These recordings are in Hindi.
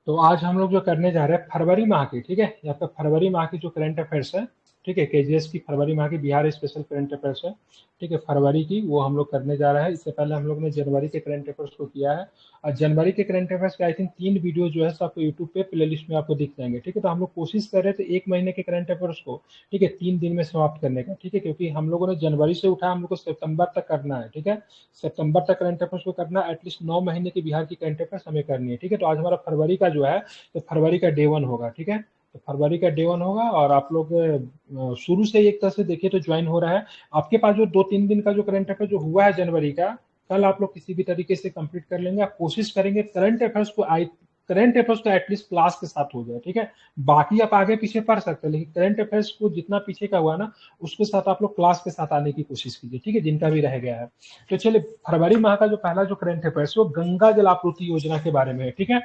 तो आज हम लोग जो करने जा रहे हैं फरवरी माह की, ठीक है, यहाँ पे फरवरी माह की जो करंट अफेयर्स है, ठीक है, केजीएस की फरवरी माह की बिहार स्पेशल करंट अफेयर्स है, ठीक है, फरवरी की वो हम लोग करने जा रहे हैं। इससे पहले हम लोग ने जनवरी के करंट अफेयर्स को किया है, और जनवरी के करंट अफेयर्स के आई थिंक 3 वीडियो जो है सो आपको यूट्यूब पे प्ले लिस्ट में आपको दिख जाएंगे, ठीक है। तो हम लोग कोशिश कर रहे थे 1 महीने के करंट अफेयर्स को, ठीक है, 3 दिन में समाप्त करने का, ठीक है, क्योंकि हम लोगों ने जनवरी से उठा, हम लोग को सितंबर तक करना है, ठीक है, सितंबर तक करंट अफेयर्स को करना है, एटलीस्ट 9 महीने की बिहार की करंट अफेयर्स हमें करनी है, ठीक है। तो आज हमारा फरवरी का जो है, तो फरवरी का डे 1 होगा, ठीक है। तो फरवरी का डे 1 होगा, और आप लोग शुरू से एक तरह से देखिए तो ज्वाइन हो रहा है। आपके पास जो 2-3 दिन का जो करंट अफेयर जो हुआ है जनवरी का, कल आप लोग किसी भी तरीके से कंप्लीट कर लेंगे। आप कोशिश करेंगे करंट अफेयर्स को एटलीस्ट क्लास के साथ हो जाए, ठीक है। बाकी आप आगे पीछे पढ़ सकते हैं, लेकिन करंट अफेयर्स को जितना पीछे का हुआ ना, उसके साथ आप लोग क्लास के साथ आने की कोशिश कीजिए, ठीक है, जिनका भी रह गया है। तो चलिए, फरवरी माह का जो पहला जो करंट अफेयर्स वो गंगा जल आपूर्ति योजना के बारे में है, ठीक है।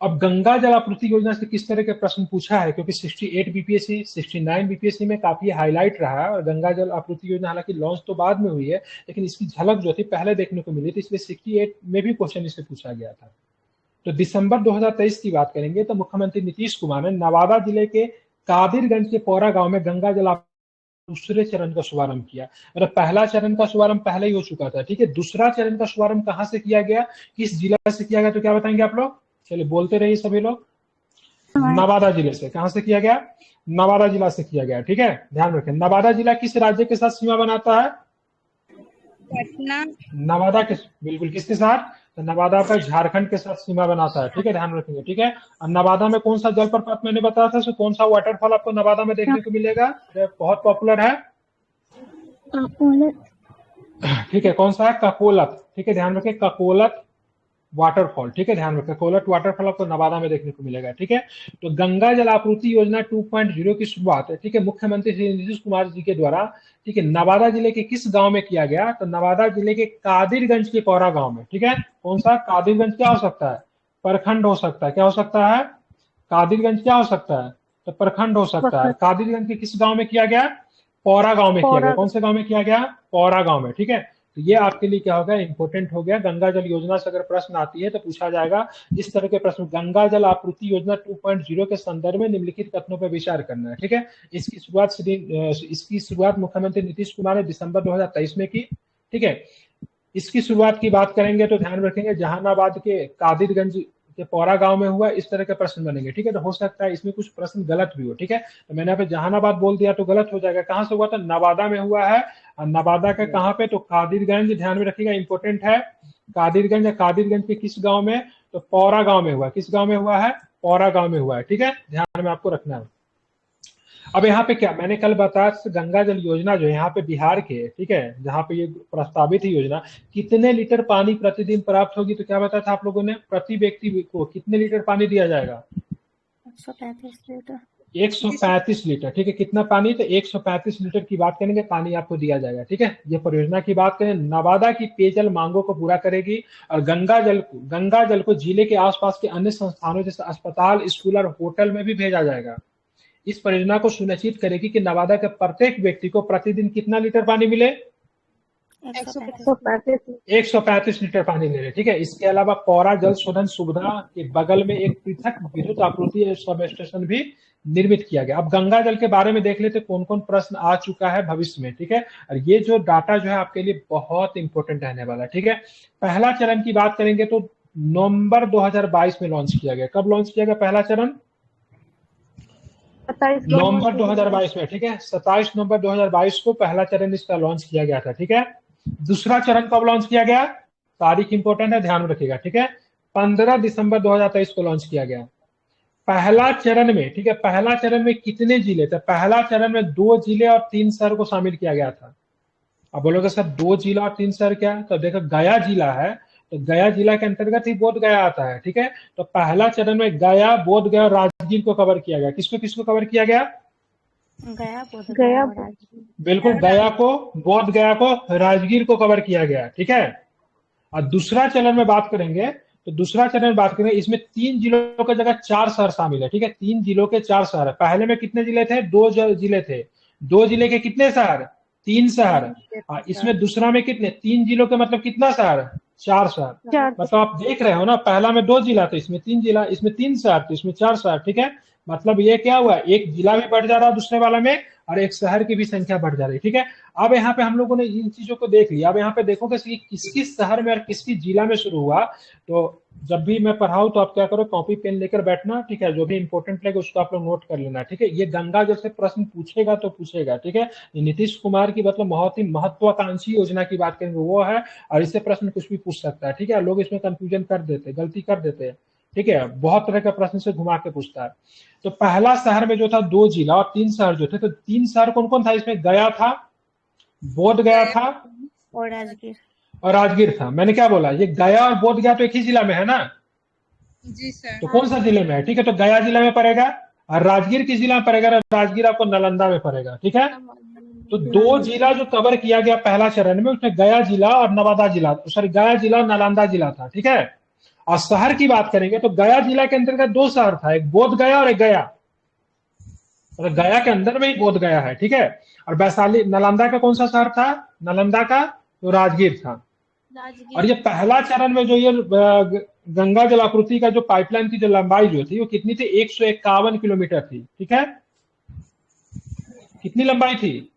अब गंगा जल आपूर्ति योजना से किस तरह के प्रश्न पूछा है, क्योंकि 68 बीपीएससी 69 बीपीएससी में काफी हाईलाइट रहा है, और गंगा जल आपूर्ति योजना हालांकि लॉन्च तो बाद में हुई है, लेकिन इसकी झलक जो थी पहले देखने को मिली थी, इसलिए 68 में भी क्वेश्चन इससे पूछा गया था। तो दिसंबर 2023 की बात करेंगे तो मुख्यमंत्री नीतीश कुमार ने नवादा जिले के कादिरगंज के पौरा गांव में गंगा जल दूसरे चरण का शुभारंभ किया। मतलब पहला चरण का शुभारंभ पहले ही हो चुका था, ठीक है। दूसरा चरण का शुभारंभ कहां से किया गया, किस जिला से किया गया, तो क्या बताएंगे आप लोग? चलिए बोलते रहिए सभी लोग। नवादा जिले से। कहां से किया गया? नवादा जिला से किया गया, ठीक है। ध्यान रखें, नवादा जिला किस राज्य के साथ सीमा बनाता है? पटना। नवादा किस, बिल्कुल, किसके साथ? तो नवादा पर झारखंड के साथ सीमा बनाता है, ठीक है, ध्यान रखेंगे, ठीक है। और नवादा में कौन सा जलप्रपात मैंने बताया था, कौन सा वाटरफॉल आपको नवादा में देखने को मिलेगा, बहुत पॉपुलर है, ठीक है, कौन सा है? ककोलत, ठीक है, ध्यान रखें, ककोलत वाटरफॉल, ठीक है, ध्यान रखें, कोलट वाटरफॉल आपको नवादा में देखने को मिलेगा, ठीक है। तो गंगा जल आपूर्ति योजना 2.0 की शुरुआत है, ठीक है, मुख्यमंत्री श्री नीतीश कुमार जी के द्वारा, ठीक है, नवादा जिले के किस गांव में किया गया? तो नवादा जिले के कादिरगंज के पौरा गांव में, ठीक है। कौन सा? कादिरगंज क्या हो सकता है? प्रखंड हो सकता है, क्या हो सकता है? कादिरगंज क्या हो सकता है? तो प्रखंड हो सकता है। कादिरगंज के किस गांव में किया गया? पौरा गांव में किया गया। कौन से गांव में किया गया? पौरा गांव में, ठीक है। तो ये आपके लिए क्या होगा, इंपॉर्टेंट हो गया। गंगा जल योजना से अगर प्रश्न आती है तो पूछा जाएगा इस तरह के प्रश्न। गंगा जल आपूर्ति योजना 2.0 के संदर्भ में निम्नलिखित कथनों पर विचार करना है, ठीक है। इसकी शुरुआत मुख्यमंत्री नीतीश कुमार ने दिसंबर 2023 में की, ठीक है। इसकी शुरुआत की बात करेंगे तो ध्यान रखेंगे जहानाबाद के कादिरगंज के पौरा गांव में हुआ, इस तरह के प्रश्न बनेंगे, ठीक है। तो हो सकता है इसमें कुछ प्रश्न गलत भी हो, ठीक है। तो मैंने यहाँ पे जहानाबाद बोल दिया तो गलत हो जाएगा। कहां से हुआ था? नवादा में हुआ है। और नवादा का कहां पे? तो कादिरगंज, ध्यान में रखिएगा, इंपोर्टेंट है। कादिरगंज, कादिरगंज के किस गांव में? तो पौरा गांव में हुआ। किस गांव में हुआ है? पौरा गांव में हुआ है, ठीक है, ध्यान में आपको रखना है। अब यहाँ पे क्या मैंने कल बताया, गंगा जल योजना जो यहाँ पे बिहार के, ठीक है, जहाँ पे ये प्रस्तावित है योजना, कितने लीटर पानी प्रतिदिन प्राप्त होगी? तो क्या बताया था आप लोगों ने? प्रति व्यक्ति को कितने लीटर पानी दिया जाएगा? 135 लीटर। 135 लीटर, ठीक है। कितना पानी? तो 135 लीटर की बात करेंगे, पानी आपको दिया जाएगा, ठीक है। ये परियोजना की बात करें, नवादा की पेयजल मांगों को पूरा करेगी, और गंगा जल को जिले के आसपास के अन्य संस्थानों जैसे अस्पताल, स्कूल और होटल में भी भेजा जाएगा। इस परियोजना को सुनिश्चित करेगी कि नवादा के प्रत्येक व्यक्ति को प्रतिदिन कितना लीटर पानी मिले? 135 लीटर पानी मिले, ठीक है। इसके अलावा पौरा जल शोधन सुविधा के बगल में एक पृथक विद्युत आपूर्ति सब स्टेशन भी निर्मित किया गया। अब गंगा जल के बारे में देख लेते कौन कौन प्रश्न आ चुका है भविष्य में, ठीक है। और ये जो डाटा जो है आपके लिए बहुत इंपॉर्टेंट रहने वाला है, ठीक है। पहला चरण की बात करेंगे तो नवंबर 2022 में लॉन्च किया गया। कब लॉन्च किया गया पहला चरण? नवंबर 2022 में, ठीक है, 27 नवंबर 2022 को पहला चरण इसका लॉन्च किया गया था, ठीक है। दूसरा चरण कब लॉन्च किया गया? तारीख इंपॉर्टेंट है, ध्यान रखिएगा, ठीक है। 15 दिसंबर 2023 को लॉन्च किया गया। पहला चरण में, ठीक है, पहला चरण में कितने जिले थे? पहला चरण में 2 जिले और 3 शहर को शामिल किया गया था। अब बोलोगे सर 2 जिला और 3 शहर क्या? तो देखो, गया जिला है, तो गया जिला के अंतर्गत ही बोध गया आता है, ठीक है। तो पहला चरण में गया, बोध गया और राजगीर को कवर किया गया। किसको किसको कवर किया गया? गया। बिल्कुल, गया को, बोध गया को, राजगीर को कवर किया गया, ठीक है। और दूसरा चरण में बात करेंगे तो दूसरा चरण में बात करेंगे, इसमें 3 जिलों की जगह 4 शहर शामिल है, ठीक है। 3 जिलों के 4 शहर है। पहले में कितने जिले थे? 2 जिले थे। 2 जिले के कितने शहर? 3 शहर। इसमें दूसरा में कितने? 3 जिलों के मतलब कितना शहर? 4 शहर। मतलब आप देख रहे हो ना, पहला में 2 जिला तो इसमें 3 जिला, इसमें 3 शहर तो इसमें 4 शहर, ठीक है। मतलब ये क्या हुआ, एक जिला भी बढ़ जा रहा है दूसरे वाला में, और एक शहर की भी संख्या बढ़ जा रही है, ठीक है। अब यहाँ पे हम लोगों ने इन चीजों को देख लिया। अब यहाँ पे देखोगे कि किस किस शहर में और किस किस जिला में शुरू हुआ। तो जब भी मैं पढ़ाऊं तो आप क्या करो, कॉपी पेन लेकर बैठना, ठीक है। जो भी इंपॉर्टेंट लगे उसको आप लोग नोट कर लेना, ठीक है। ये गंगा जैसे प्रश्न पूछेगा तो पूछेगा, ठीक है। नीतीश कुमार की मतलब बहुत ही महत्वाकांक्षी योजना की बात करेंगे वो है, और इससे प्रश्न कुछ भी पूछ सकता है, ठीक है। लोग इसमें कंफ्यूजन कर देते, गलती कर देते हैं, ठीक है। बहुत तरह का प्रश्न से घुमा के पूछता है। तो पहला शहर में जो था 2 जिला और 3 शहर जो थे, तो 3 शहर कौन कौन था इसमें, गया था, बोध गया था और राजगीर। और राजगीर था। मैंने क्या बोला, ये गया और बोध गया तो एक ही जिला में है ना। जी सर। तो कौन सा जिले में है, ठीक है। तो गया जिला में पड़ेगा, और राजगीर किस जिला में पड़ेगा, राजगीर आपको नालंदा में पड़ेगा, ठीक है। तो 2 जिला जो कवर किया गया पहला चरण में, उसमें गया जिला और नवादा जिला, सॉरी गया जिला और नालंदा जिला था, ठीक है। और शहर की बात करेंगे तो गया जिला के अंतर्गत 2 शहर था, एक बोध गया और एक गया, मतलब गया के अंदर में ही बोध गया है, ठीक है। और वैशाली नालंदा का कौन सा शहर था, नालंदा का तो राजगीर था। और ये पहला चरण में जो ये गंगा जलापूर्ति का जो पाइपलाइन की जो लंबाई जो थी वो कितनी थी, 151 किलोमीटर थी, ठीक है। कितनी लंबाई थी,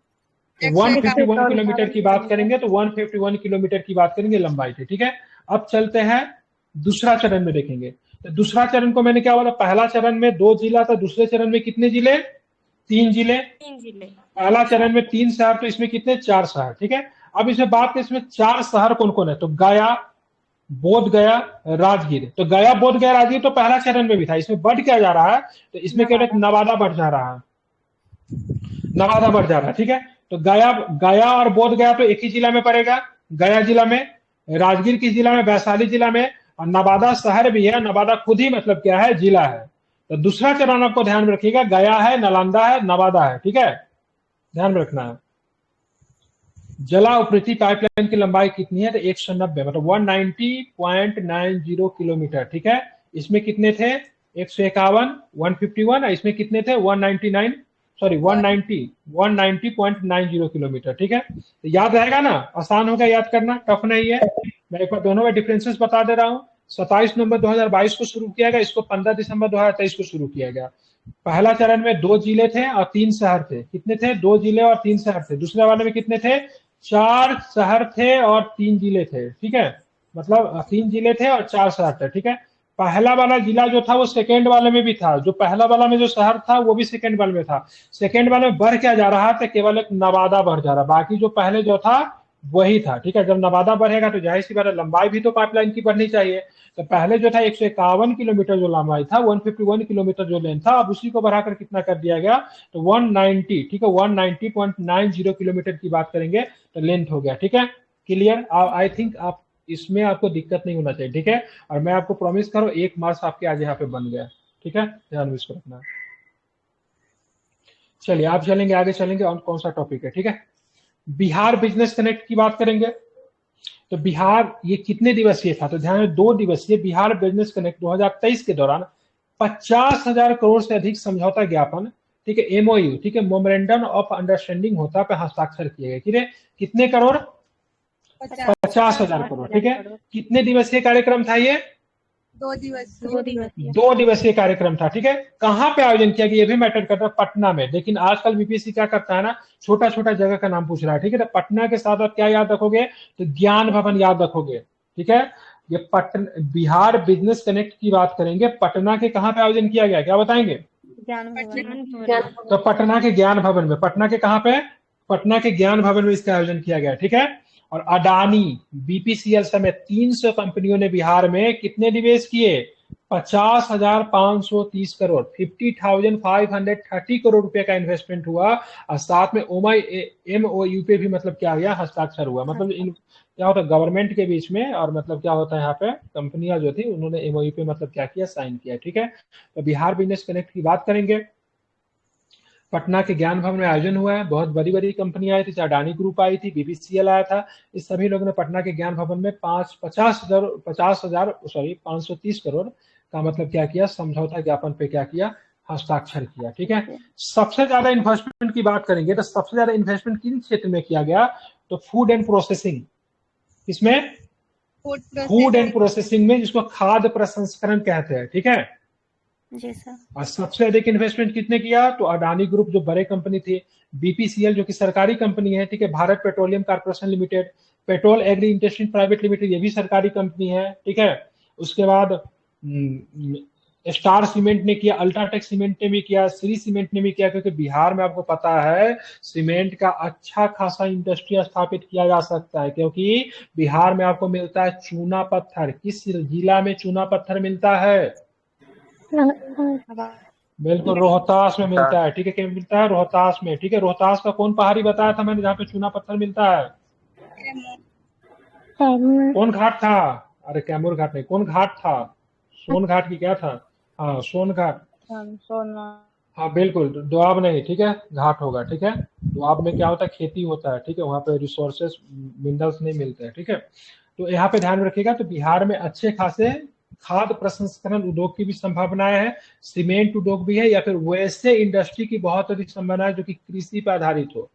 151 किलोमीटर की बात करेंगे तो 151 किलोमीटर की बात करेंगे लंबाई थी, ठीक है। अब चलते हैं दूसरा चरण में देखेंगे। तो दूसरा चरण को मैंने क्या बोला, पहला चरण में 2 जिला था, दूसरे चरण में कितने जिले, 3 जिले। पहला चरण में 3 शहर, तो इसमें कितने, 4 शहर, ठीक है। अब इसमें बात करें, इसमें 4 शहर कौन कौन है, तो गया, बोध गया, राजगीर। तो गया, बोध गया, राजगीर तो पहला चरण में भी था, इसमें बढ़ क्या जा रहा है, तो इसमें केवल एक नवादा बढ़ जा रहा है, नवादा बढ़ जा रहा है, ठीक है। तो गया, गया और बोध गया तो एक ही जिला में पड़ेगा, गया जिला में, राजगीर किस जिला में, वैशाली जिला में, और नवादा शहर भी है, नवादा खुद ही मतलब क्या है, जिला है। तो दूसरा चरण आपको ध्यान में रखिएगा, गया है, नालंदा है, नवादा है, ठीक है, ध्यान में रखना है। जलापूर्ति पाइपलाइन की लंबाई कितनी है, तो 190 मतलब 190.90 किलोमीटर, ठीक है। इसमें कितने थे, 151, 151, इसमें कितने थे, 199, सॉरी 190.90 किलोमीटर, ठीक है। तो याद रहेगा ना, आसान होगा याद करना, टफ नहीं है। मैं एक बार दोनों में डिफरेंसेस बता दे रहा हूँ। 27 नवंबर 2022 को शुरू किया गया, इसको 15 दिसंबर 2023 को शुरू किया गया। पहला चरण में 2 जिले थे और 3 शहर थे, कितने थे, 2 जिले और 3 शहर थे। दूसरे वाले में कितने थे, 4 शहर थे और 3 जिले थे, ठीक है। मतलब 3 जिले थे और 4 शहर थे, ठीक है। पहला वाला जिला जो था वो सेकेंड वाले में भी था, जो पहला वाला में जो शहर था वो भी सेकेंड वाले में था। सेकेंड वाले में बढ़ क्या जा रहा था, केवल एक नवादा बढ़ जा रहा, बाकी जो पहले जो था वही था, ठीक है। जब नवादा बढ़ेगा तो जाहिर सी बात है लंबाई भी तो पाइपलाइन की बढ़नी चाहिए। तो पहले जो था 151 किलोमीटर जो लंबाई था, 151 किलोमीटर जो लेंथ था, अब उसी को बढ़ाकर कितना कर दिया गया, तो 190, ठीक है, 190.90 किलोमीटर की बात करेंगे तो लेंथ हो गया, ठीक है। क्लियर, आई थिंक आप इसमें आपको दिक्कत नहीं होना चाहिए, ठीक है। और मैं आपको प्रॉमिस करो 1 मार्क्स आपके आज यहाँ पे बन गया, ठीक है, ध्यान में इसको रखना। चलिए आप चलेंगे आगे, चलेंगे और कौन सा टॉपिक है, ठीक है। बिहार बिजनेस कनेक्ट की बात करेंगे। तो बिहार ये कितने दिवसीय था, तो ध्यान में 2 दिवसीय बिहार बिजनेस कनेक्ट 2023 के दौरान 50,000 करोड़ से अधिक समझौता ज्ञापन, ठीक है, एमओयू, ठीक है, मेमोरेंडम ऑफ अंडरस्टैंडिंग होता पे हस्ताक्षर किए गए, कितने करोड़, 50,000 करोड़, ठीक है। कितने दिवसीय कार्यक्रम था ये, 2 दिवसीय कार्यक्रम था, ठीक है। कहां पे आयोजन किया गया ये भी मैटर करता है, पटना में। लेकिन आजकल बीपीएससी क्या करता है ना, छोटा छोटा जगह का नाम पूछ रहा है, ठीक है। तो पटना के साथ आप क्या याद रखोगे, तो ज्ञान भवन याद रखोगे, ठीक है। ये पटना, बिहार बिजनेस कनेक्ट की बात करेंगे, पटना के कहां पे आयोजन किया गया, क्या बताएंगे, तो पटना के ज्ञान भवन में। पटना के कहां पे, पटना के ज्ञान भवन में इसका आयोजन किया गया, ठीक है। और अडानी, बीपीसीएल समेत 300 कंपनियों ने बिहार में कितने निवेश किए, 50,530 करोड़, 50,530 करोड़ रुपए का इन्वेस्टमेंट हुआ। और साथ में एमओयू पे भी मतलब क्या गया, हस्ताक्षर हुआ। मतलब इन क्या होता है गवर्नमेंट के बीच में, और मतलब क्या होता है यहाँ पे कंपनियां जो थी उन्होंने एमओयू पे मतलब क्या किया, साइन किया, ठीक है। तो बिहार बिजनेस कनेक्ट की बात करेंगे, पटना के ज्ञान भवन में आयोजन हुआ है, बहुत बड़ी बड़ी कंपनी आई थी, अडानी ग्रुप आई थी, बीपीसीएल आया था। इस सभी लोगों ने पटना के ज्ञान भवन में 530 करोड़ का मतलब क्या किया, समझौता ज्ञापन पे क्या किया, हस्ताक्षर किया, ठीक है। सबसे ज्यादा इन्वेस्टमेंट की बात करेंगे तो सबसे ज्यादा इन्वेस्टमेंट किन क्षेत्र में किया गया, तो फूड एंड प्रोसेसिंग, इसमें फूड एंड प्रोसेसिंग में, जिसको खाद्य प्रसंस्करण कहते हैं, ठीक है। जी सर। और सबसे अधिक इन्वेस्टमेंट कितने किया, तो अडानी ग्रुप जो बड़े कंपनी थी, बीपीसीएल जो कि सरकारी कंपनी है, ठीक है, Bharat petroleum corporation limited, petrol agri industry private limited, ये भी सरकारी कंपनी है, ठीक है। उसके बाद स्टार सीमेंट ने किया, अल्ट्राटेक सीमेंट ने भी किया, श्री सीमेंट ने भी किया, क्योंकि बिहार में आपको पता है सीमेंट का अच्छा खासा इंडस्ट्री स्थापित किया जा सकता है, क्योंकि बिहार में आपको मिलता है चूना पत्थर। किस जिला में चूना पत्थर मिलता है, बिल्कुल रोहतास में मिलता है, ठीक है। क्या मिलता है, रोहतास में, ठीक है। रोहतास का कौन पहाड़ी बताया था मैंने जहाँ पे चूना पत्थर मिलता है, कौन घाट था, अरे कैमूर घाट नहीं, कौन घाट था, सोन घाट की क्या था, हाँ सोन घाट, हाँ बिल्कुल, दोआब नहीं, ठीक है, घाट होगा, ठीक है। दोआब में क्या होता है, खेती होता है, ठीक है, वहां पे रिसोर्सेस मिनरल्स नहीं मिलते हैं, ठीक है। तो यहाँ पे ध्यान रखिएगा, तो बिहार में अच्छे खासे खाद्य प्रसंस्करण उद्योग की भी संभावनाएं है, सीमेंट उद्योग भी है, या फिर वैसे इंडस्ट्री की बहुत अधिक संभावना है जो कि कृषि पर आधारित हो,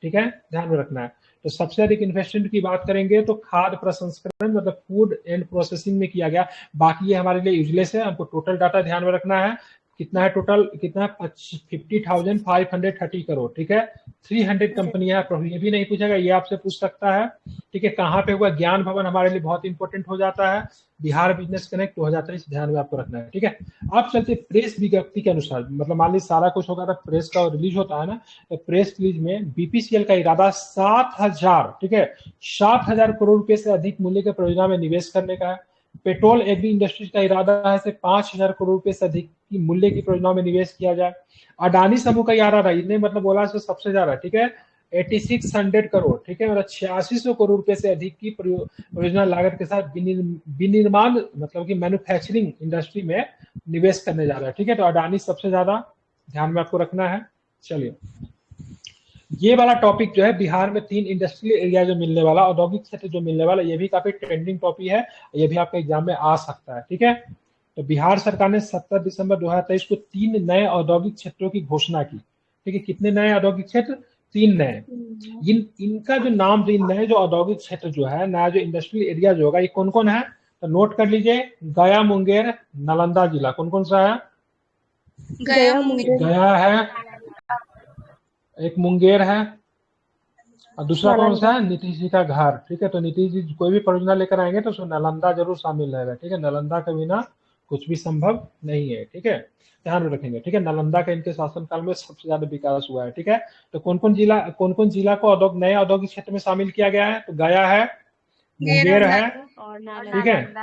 ठीक है, ध्यान में रखना है। तो सबसे अधिक इन्वेस्टमेंट की बात करेंगे तो खाद्य प्रसंस्करण मतलब फूड एंड प्रोसेसिंग में किया गया। बाकी ये हमारे लिए यूजलेस है, हमको टोटल डाटा ध्यान में रखना है। कितना है टोटल, कितना 50,530 करोड़, ठीक है। 300 कंपनियां, प्रभु ये भी नहीं पूछेगा, ये आपसे पूछ सकता है, ठीक है। कहाँ पे हुआ, ज्ञान भवन हमारे लिए बहुत इंपॉर्टेंट हो जाता है, बिहार बिजनेस कनेक्ट 2023 ध्यान में आपको रखना है, ठीक है। अब चलते प्रेस विज्ञप्ति के अनुसार, मतलब मान लीजिए सारा कुछ होगा तो प्रेस का रिलीज होता है ना, तो प्रेस रिलीज में बीपीसीएल का इरादा 7,000, ठीक है, 7,000 करोड़ रुपए से अधिक मूल्य के परियोजना में निवेश करने का है। पेट्रोल एग्री इंडस्ट्रीज का इरादा है से 5,000 करोड़ रुपए से अधिक की मूल्य की परियोजनाओं में निवेश किया जाए। अडानी समूह का इरादा है, इतने मतलब बोला से सबसे ज्यादा, ठीक है, 8600 करोड़, ठीक है, मतलब 8600 करोड़ रुपए से अधिक की परियोजना लागत के साथ विनिर्माण मतलब कि मैन्युफैक्चरिंग इंडस्ट्री में निवेश करने जा रहा है, ठीक है। तो अडानी सबसे ज्यादा ध्यान में आपको रखना है। चलिए, ये वाला टॉपिक जो है बिहार में 3 इंडस्ट्रियल एरिया जो मिलने वाला, औद्योगिक क्षेत्र जो मिलने वाला, ये भी काफी ट्रेंडिंग टॉपिक है, ये भी आपके एग्जाम में आ सकता है, ठीक है। तो बिहार सरकार ने 17 दिसंबर 2023 को 3 नए औद्योगिक क्षेत्रों की घोषणा की, ठीक है। कितने नए औद्योगिक क्षेत्र, 3 नए। इनका जो नाम, जो नए जो औद्योगिक क्षेत्र जो है, नया जो इंडस्ट्रियल एरिया जो होगा, ये कौन कौन है, तो नोट कर लीजिए, गया, मुंगेर, नालंदा जिला, कौन कौन सा है, गया है, एक मुंगेर है, और दूसरा कौन सा है, नीतीश जी का घर, ठीक है। तो नीतीश जी कोई भी परियोजना लेकर आएंगे तो उसमें नालंदा जरूर शामिल रहेगा, ठीक है। नालंदा के बिना कुछ भी संभव नहीं है, ठीक है, ध्यान में रखेंगे, ठीक है। नालंदा का इनके शासनकाल में सबसे ज्यादा विकास हुआ है, ठीक है। तो कौन कौन जिला को नए औद्योगिक क्षेत्र में शामिल किया गया है, तो गया है, मुंगेर है, ठीक है,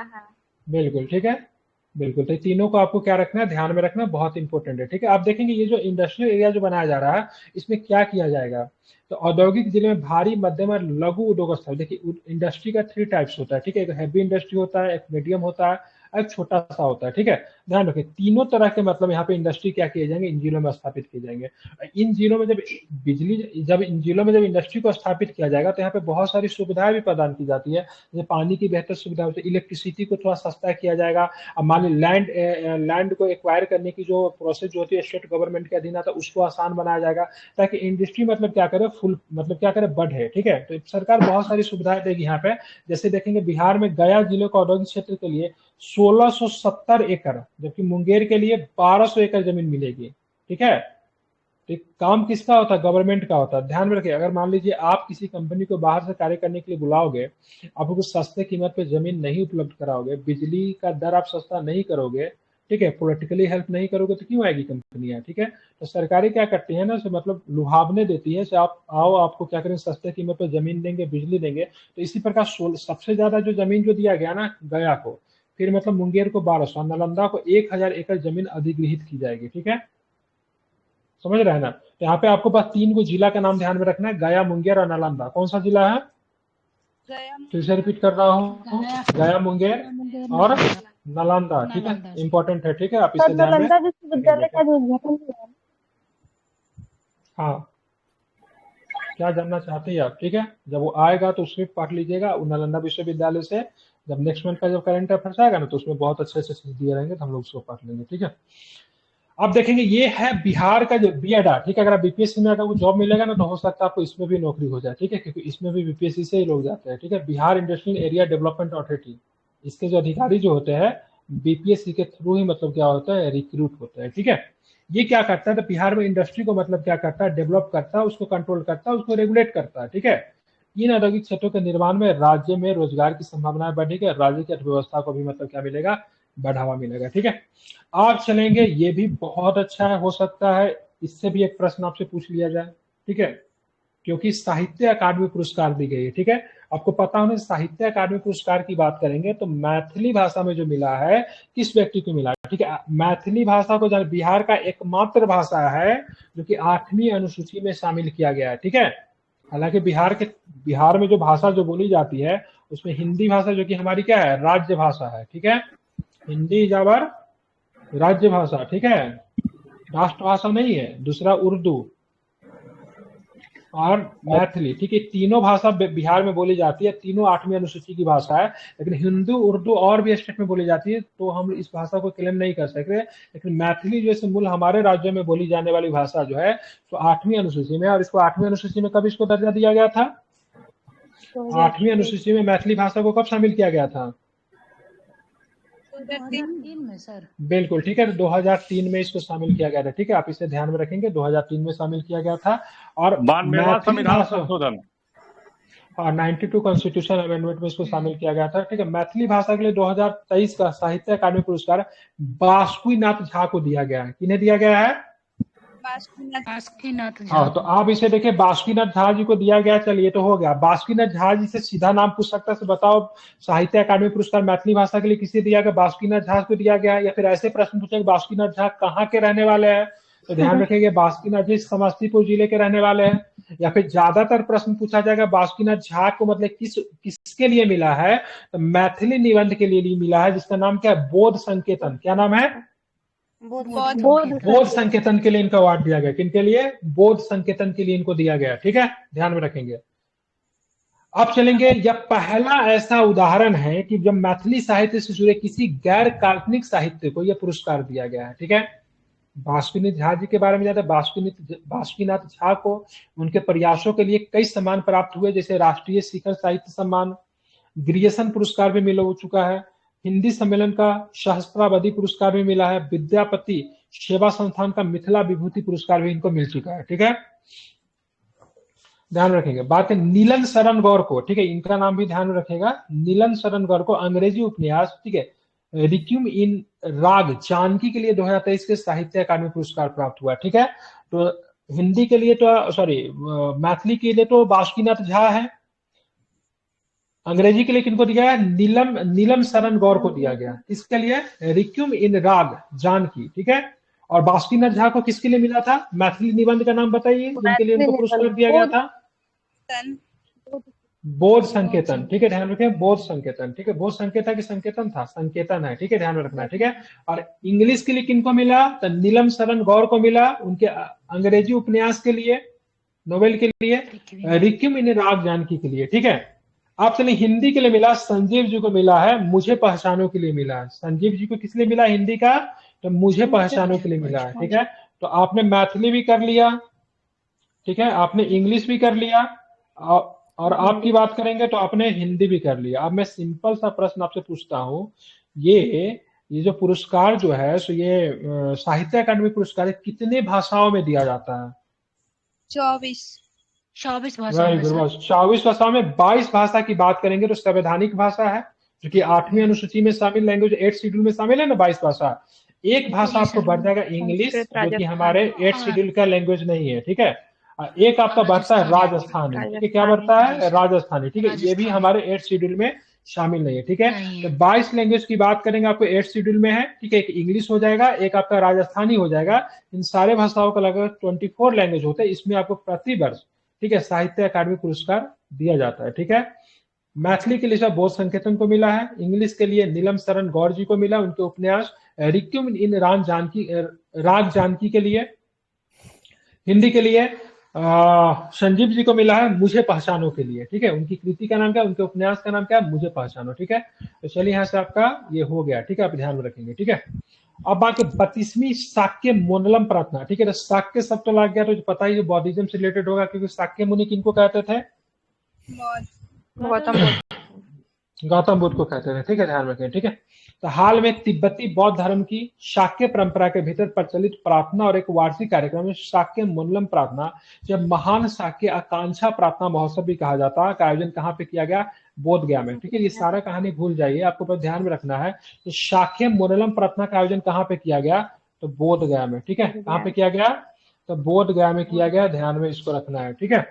बिल्कुल, ठीक है, बिल्कुल। तो तीनों को आपको क्या रखना है, ध्यान में रखना, बहुत इंपॉर्टेंट है, ठीक है। आप देखेंगे ये जो इंडस्ट्रियल एरिया जो बनाया जा रहा है, इसमें क्या किया जाएगा, तो औद्योगिक जिले में भारी, मध्यम और लघु उद्योग स्थल, देखिए इंडस्ट्री का 3 टाइप्स होता है, ठीक है। एक हैवी इंडस्ट्री होता है, एक मीडियम होता है, एक छोटा सा होता है, ठीक है। ध्यान रखें, तीनों तरह के मतलब यहाँ पे इंडस्ट्री क्या किए जाएंगे, इन जिलों में स्थापित किए जाएंगे। इन जिलों में जब इन जिलों में जब इंडस्ट्री को स्थापित किया जाएगा, तो यहाँ पे बहुत सारी सुविधाएं भी प्रदान की जाती है, जैसे पानी की बेहतर सुविधा होती है, इलेक्ट्रिसिटी को थोड़ा सस्ता किया जाएगा। अब मान ली लैंड को एक्वायर करने की जो प्रोसेस जो होती है स्टेट गवर्नमेंट के अधीन आता है, उसको आसान बनाया जाएगा, ताकि इंडस्ट्री मतलब क्या करे, फुल मतलब क्या करे, बढ़े, ठीक है। तो सरकार बहुत सारी सुविधाएं देगी यहाँ पे। जैसे देखेंगे बिहार में गया जिले को औद्योगिक क्षेत्र के लिए 1670 एकड़, जबकि मुंगेर के लिए 1200 एकड़ जमीन मिलेगी, ठीक है। तो काम किसका होता है, गवर्नमेंट का होता है। ध्यान में रखिए, अगर मान लीजिए आप किसी कंपनी को बाहर से कार्य करने के लिए बुलाओगे, आप उसको सस्ते कीमत पे जमीन नहीं उपलब्ध कराओगे, बिजली का दर आप सस्ता नहीं करोगे, ठीक है, पॉलिटिकली हेल्प नहीं करोगे, तो क्यों आएगी कंपनियां, ठीक है। तो सरकारें क्या करती है ना, मतलब लुभावने देती है, आप आओ, आपको क्या करें, सस्ते कीमत पे जमीन देंगे, बिजली देंगे। तो इसी प्रकार सबसे ज्यादा जो जमीन जो दिया गया ना गया को, फिर मतलब मुंगेर को 1200, नालंदा को 1000 एकड़ जमीन अधिग्रहित की जाएगी, ठीक है, समझ रहे हैं ना। तो यहाँ पे आपको बस 3 को जिला का नाम ध्यान में रखना है, गया, मुंगेर और नालंदा। कौन सा जिला है, फिर से रिपीट कर रहा हूँ, गया, मुंगेर और नालंदा, ठीक है, इंपॉर्टेंट है, ठीक है, आप इसे ध्यान में विश्वविद्यालय का उद्घाटन हुआ। हाँ, क्या जानना चाहते हैं आप, ठीक है, जब वो आएगा तो उसमें पढ़ लीजिएगा, नालंदा विश्वविद्यालय से जब नेक्स्ट मंथ का जब करंट अफेयर्स आएगा ना, तो उसमें बहुत अच्छे अच्छे चीज दिए रहेंगे, तो हम लोग उसको पढ़ लेंगे, ठीक है। आप देखेंगे ये है बिहार का जो बीएडा, ठीक है। अगर आप बीपीएससी में अगर वो जॉब मिलेगा ना तो हो सकता है आपको इसमें भी नौकरी हो जाए, ठीक है, क्योंकि इसमें भी बीपीएससी से ही लोग जाते हैं, ठीक है। Bihar industrial area development authority, इसके जो अधिकारी जो होते हैं बीपीएससी के थ्रू ही मतलब क्या होता है, रिक्रूट होता है, ठीक है। ये क्या करता है, तो बिहार में इंडस्ट्री को मतलब क्या करता है, डेवलप करता है, उसको कंट्रोल करता है, उसको रेगुलेट करता है, ठीक है। इन औद्योगिक क्षेत्रों के निर्माण में राज्य में रोजगार की संभावनाएं बढ़ेगी, राज्य की अर्थव्यवस्था को भी मतलब क्या मिलेगा, बढ़ावा मिलेगा, ठीक है। आप चलेंगे, ये भी बहुत अच्छा है, हो सकता है इससे भी एक प्रश्न आपसे पूछ लिया जाए, ठीक है, क्योंकि साहित्य अकादमी पुरस्कार दी गई है, ठीक है। आपको पता होना, साहित्य अकादमी पुरस्कार की बात करेंगे तो मैथिली भाषा में जो मिला है, किस व्यक्ति को मिला है, ठीक है। मैथिली भाषा को बिहार का एकमात्र भाषा है जो कि 8वीं अनुसूची में शामिल किया गया है, ठीक है। हालांकि बिहार में जो भाषा जो बोली जाती है उसमें हिंदी भाषा जो कि हमारी क्या है, राज्य भाषा है, ठीक है। हिंदी जावर राज्य भाषा, ठीक है, राष्ट्रभाषा नहीं है। दूसरा उर्दू और मैथिली, ठीक है, तीनों भाषा बिहार में बोली जाती है, तीनों 8वीं अनुसूची की भाषा है। लेकिन हिंदी उर्दू और भी स्टेट में बोली जाती है, तो हम इस भाषा को क्लेम नहीं कर सकते। लेकिन मैथिली जैसे मूल हमारे राज्य में बोली जाने वाली भाषा जो है तो 8वीं अनुसूची में, और इसको 8वीं अनुसूची में कब इसको दर्जा दिया गया था, 8वीं अनुसूची में मैथिली भाषा को कब शामिल किया गया था, 2003 में सर। बिल्कुल, ठीक है, 2003 में इसको शामिल किया गया था, ठीक है। आप इसे ध्यान में रखेंगे, 2003 में शामिल किया गया था। और 92वां संविधान संशोधन और 92 कॉन्स्टिट्यूशन अमेंडमेंट में इसको शामिल किया गया था, ठीक है। मैथिली भाषा के लिए 2023 का साहित्य अकादमी पुरस्कार बासुकीनाथ झा को दिया गया है। किन्हें दिया गया है, बासुकीनाथ झा। हाँ, तो आप इसे देखिए, बासुकीनाथ झा जी को दिया गया, चलिए तो हो गया। बासुकीनाथ झा जी से सीधा नाम पूछ सकता है, बताओ साहित्य अकादमी पुरस्कार मैथिली भाषा के लिए किसे दिया गया, बासुकीनाथ झा को दिया गया। या फिर ऐसे प्रश्न पूछेंगे बासुकीनाथ झा कहाँ के रहने वाले हैं, तो ध्यान रखेंगे बासुकीनाथ जी समस्तीपुर जिले के रहने वाले हैं। या फिर ज्यादातर प्रश्न पूछा जाएगा बासुकीनाथ झा को मतलब किसके लिए मिला है, तो मैथिली निबंध के लिए मिला है, जिसका नाम क्या है, बोध संकेतन। क्या नाम है, बोध संकेतन के लिए इनका अवार्ड दिया गया। किनके लिए, बोध संकेतन के लिए इनको दिया गया, ठीक है, ध्यान में रखेंगे। अब चलेंगे, यह पहला ऐसा उदाहरण है कि जब मैथिली साहित्य से जुड़े किसी गैर काल्पनिक साहित्य को यह पुरस्कार दिया गया है, ठीक है। बासुकीनाथ झा जी के बारे में जानते हैं, बासुकीनाथ झा को उनके प्रयासों के लिए कई सम्मान प्राप्त हुए, जैसे राष्ट्रीय शिखर साहित्य सम्मान, ग्रियसन पुरस्कार भी मिल हो चुका है, हिंदी सम्मेलन का सहस्त्रावधि पुरस्कार भी मिला है, विद्यापति सेवा संस्थान का मिथिला विभूति पुरस्कार भी इनको मिल चुका है, ठीक है, ध्यान रखेंगे। बात है नीलन शरण गौर को, ठीक है, इनका नाम भी ध्यान में रखेगा, नीलन शरण गौर को अंग्रेजी उपन्यास, ठीक है, रिक्यूम इन राग जानकी के लिए 2023 के साहित्य अकादमी पुरस्कार प्राप्त हुआ, ठीक है। तो हिंदी के लिए तो मैथिली के लिए तो बासुकीनाथ झा है, अंग्रेजी के लिए किनको दिया है, नीलम शरण गौर को दिया गया, इसके लिए रिक्यूम इन राग जानकी, ठीक है। और बासुकीनाथ झा को किसके लिए मिला था, मैथिली निबंध का नाम बताइए जिनके लिए इनको पुरस्कार दिया गया था, बोध संकेतन, ठीक है, ध्यान रखें, बोध संकेतन, ठीक है, बोध संकेतन की संकेतन था, संकेतन है, ठीक है, ध्यान में रखना है, ठीक है। और इंग्लिश के लिए किनको मिला, तो नीलम शरण गौर को मिला, उनके अंग्रेजी उपन्यास के लिए, नोवेल के लिए, रिक्यूम इन राग जानकी के लिए, ठीक है। आप चलिए हिंदी के लिए मिला, संजीव जी को मिला है, मुझे पहचानों के लिए मिला है। संजीव जी को किस लिए मिला हिंदी का, तो मुझे पहचानों के लिए मिला है, ठीक है। तो आपने मैथिली भी कर लिया, ठीक है, आपने इंग्लिश भी कर लिया, और आपकी बात करेंगे तो आपने हिंदी भी कर लिया। अब मैं सिंपल सा प्रश्न आपसे पूछता हूं, ये जो पुरस्कार जो है, सो ये साहित्य अकादमी पुरस्कार कितने भाषाओं में दिया जाता है, 24 भाषाओं में, 24 भाषाओं में। 22 भाषा की बात करेंगे तो संवैधानिक भाषा है जो कि 8वीं अनुसूची में शामिल, लैंग्वेज 8 शेड्यूल में शामिल है ना 22 भाषा। एक भाषा आपको बढ़ जाएगा इंग्लिश, जो कि हमारे 8 शेड्यूल का लैंग्वेज नहीं है, ठीक है। एक आपका बढ़ता है राजस्थानी, ठीक है, क्या बढ़ता है, राजस्थानी, ठीक है, ये भी हमारे 8 शेड्यूल में शामिल नहीं है, ठीक है। तो 22 लैंग्वेज की बात करेंगे, आपको 8 शेड्यूल में है, ठीक है, एक इंग्लिश हो जाएगा, एक आपका राजस्थानी हो जाएगा। इन सारे भाषाओं का लगभग 24 लैंग्वेज होते हैं। इसमें आपको प्रति वर्ष, ठीक है, साहित्य अकादमी पुरस्कार दिया जाता है, ठीक है। मैथिली के लिए बोध संकेतन को मिला है, इंग्लिश के लिए नीलम शरण गौर जी को मिला, उनके उपन्यास रिक्यूम इन राग जानकी के लिए। हिंदी के लिए संजीव जी को मिला है, मुझे पहचानो के लिए, ठीक है, उनकी कृति का नाम क्या, उनके उपन्यास का नाम क्या है, मुझे पहचानो, ठीक है। तो चलिए यहाँ से आपका ये हो गया, ठीक है, आप ध्यान में रखेंगे, ठीक है। अब बाकी 32वीं शाक्य मोनलम प्रार्थना, ठीक है। तो शाक्य शब्द तो लग गया, तो पता ही बौद्धिज्म से रिलेटेड होगा, क्योंकि शाक्य मुनि किनको कहते थे? गौतम बुद्ध। गौतम बुद्ध को कहते थे, ठीक है, ध्यान रखें, ठीक है। तो हाल में तिब्बती बौद्ध धर्म की शाक्य परंपरा के भीतर प्रचलित प्रार्थना और एक वार्षिक कार्यक्रम है शाक्य मोनलम प्रार्थना, जब महान शाक्य आकांक्षा प्रार्थना महोत्सव भी कहा जाता है, का आयोजन कहाँ पे किया गया? बोध गया में, ठीक है। ये सारा कहानी भूल जाइए, आपको बस ध्यान में रखना है कि शाक्य मोनलम प्रार्थना का आयोजन कहाँ पे किया गया? तो बोध गया में, ठीक है। कहाँ पे किया गया? तो बोध गया में किया गया, ध्यान में इसको रखना है, ठीक है।